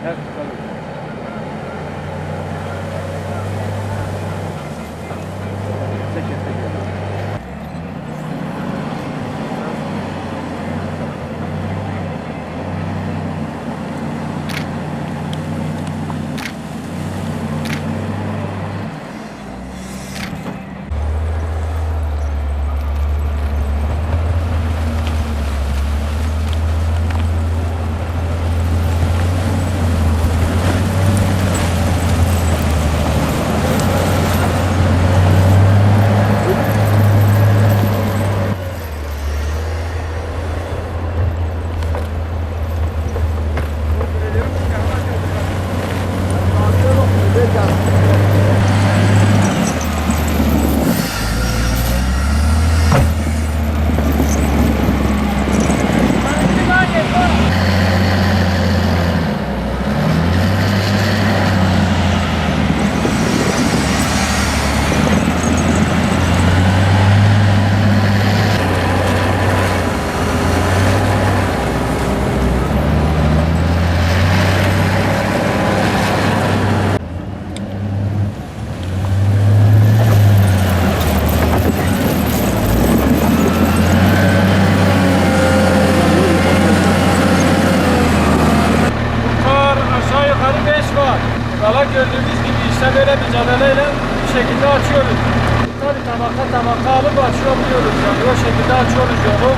Evet, tabii. Teşekkür ederim. Valla gördüğünüz gibi işte böyle mücadeleyle bir şekilde açıyoruz. Tabii tabaka tabaka alıp açabiliyoruz yani o şekilde açıyoruz yolu.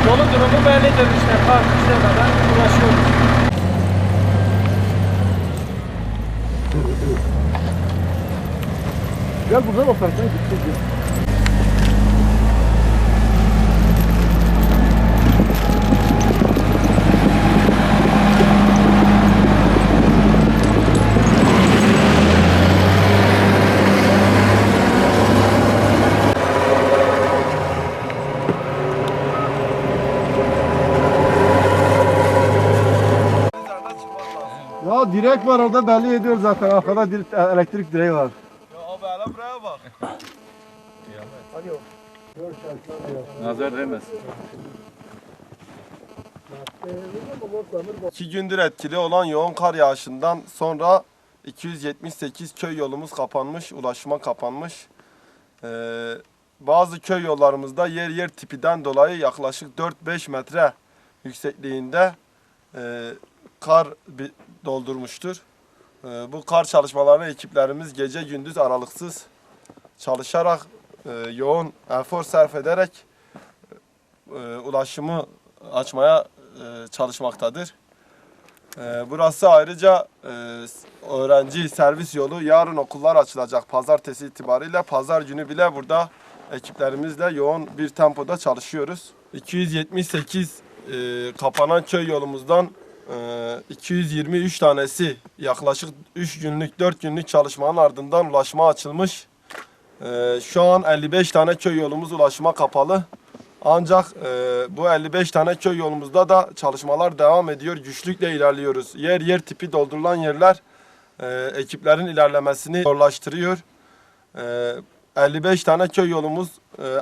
Yolun durumu bellidir işte kar işlemeden uğraşıyoruz. Gel buradan operasyon gideceğiz. Ya direk var orada belli ediyor zaten arkada elektrik direği var. Ya abi hele buraya bak. Hadi o. Nazar değmez. 2 gündür etkili olan yoğun kar yağışından sonra 278 köy yolumuz kapanmış, ulaşıma kapanmış. Bazı köy yollarımızda yer yer tipiden dolayı yaklaşık 4-5 metre yüksekliğinde kar doldurmuştur. Bu kar çalışmalarına ekiplerimiz gece gündüz aralıksız çalışarak, yoğun efor sarf ederek ulaşımı açmaya çalışmaktadır. Burası ayrıca öğrenci servis yolu. Yarın okullar açılacak pazartesi itibariyle. Pazar günü bile burada ekiplerimizle yoğun bir tempoda çalışıyoruz. 278 kapanan köy yolumuzdan 223 tanesi yaklaşık 3 günlük 4 günlük çalışmanın ardından ulaşıma açılmış. Şu an 55 tane köy yolumuz ulaşıma kapalı. Ancak bu 55 tane köy yolumuzda da çalışmalar devam ediyor. Güçlükle ilerliyoruz. Yer yer tipi doldurulan yerler ekiplerin ilerlemesini zorlaştırıyor. 55 tane köy yolumuz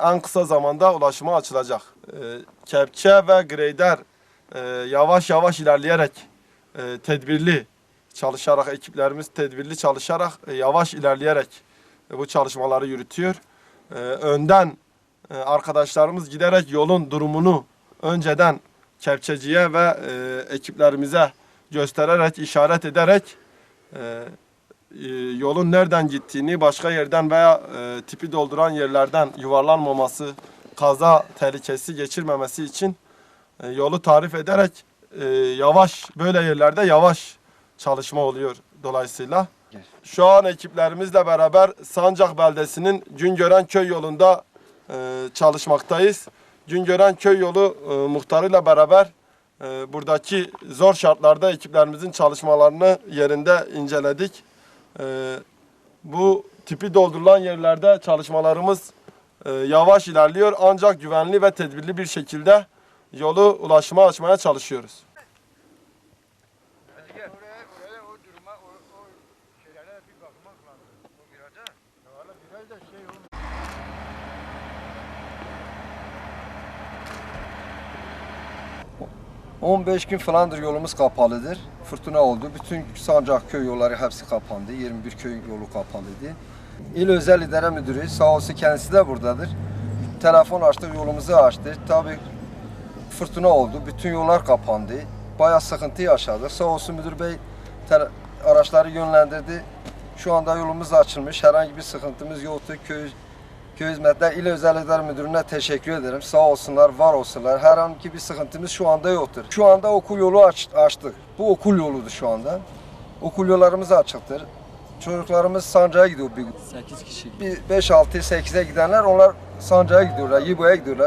en kısa zamanda ulaşıma açılacak. Kepçe ve greyder yavaş yavaş ilerleyerek tedbirli çalışarak, ekiplerimiz tedbirli çalışarak yavaş ilerleyerek bu çalışmaları yürütüyor. Önden arkadaşlarımız giderek yolun durumunu önceden kepçeciye ve ekiplerimize göstererek, işaret ederek yolun nereden gittiğini, başka yerden veya tipi dolduran yerlerden yuvarlanmaması, kaza tehlikesi geçirmemesi için yolu tarif ederek yavaş, böyle yerlerde yavaş çalışma oluyor dolayısıyla. Şu an ekiplerimizle beraber Sancak beldesinin Güngören köy yolunda çalışmaktayız. Güngören köy yolu muhtarıyla beraber buradaki zor şartlarda ekiplerimizin çalışmalarını yerinde inceledik. Bu tipi doldurulan yerlerde çalışmalarımız yavaş ilerliyor ancak güvenli ve tedbirli bir şekilde yolu ulaşıma açmaya çalışıyoruz. 15 gün falandır yolumuz kapalıdır. Fırtına oldu. Bütün Sancak köy yolları hepsi kapandı. 21 köy yolu kapalıydı. İl Özel İdare Müdürü sağ olsun kendisi de buradadır. Telefon açtık, yolumuzu açtı. Tabii fırtına oldu. Bütün yollar kapandı. Bayağı sıkıntı yaşadık. Sağ olsun müdür bey araçları yönlendirdi. Şu anda yolumuz açılmış. Herhangi bir sıkıntımız yoktu. Köy Hizmetler İl Özel İdare Müdürü'ne teşekkür ederim. Sağ olsunlar, var olsunlar. Herhangi bir sıkıntımız şu anda yoktur. Şu anda okul yolu açtık. Bu okul yoludur şu anda. Okul yollarımız açıktır. Çocuklarımız Sancak'a gidiyor. 8 kişi. 5-6-8'e gidenler onlar Sancak'a gidiyorlar, Yibo'ya gidiyorlar.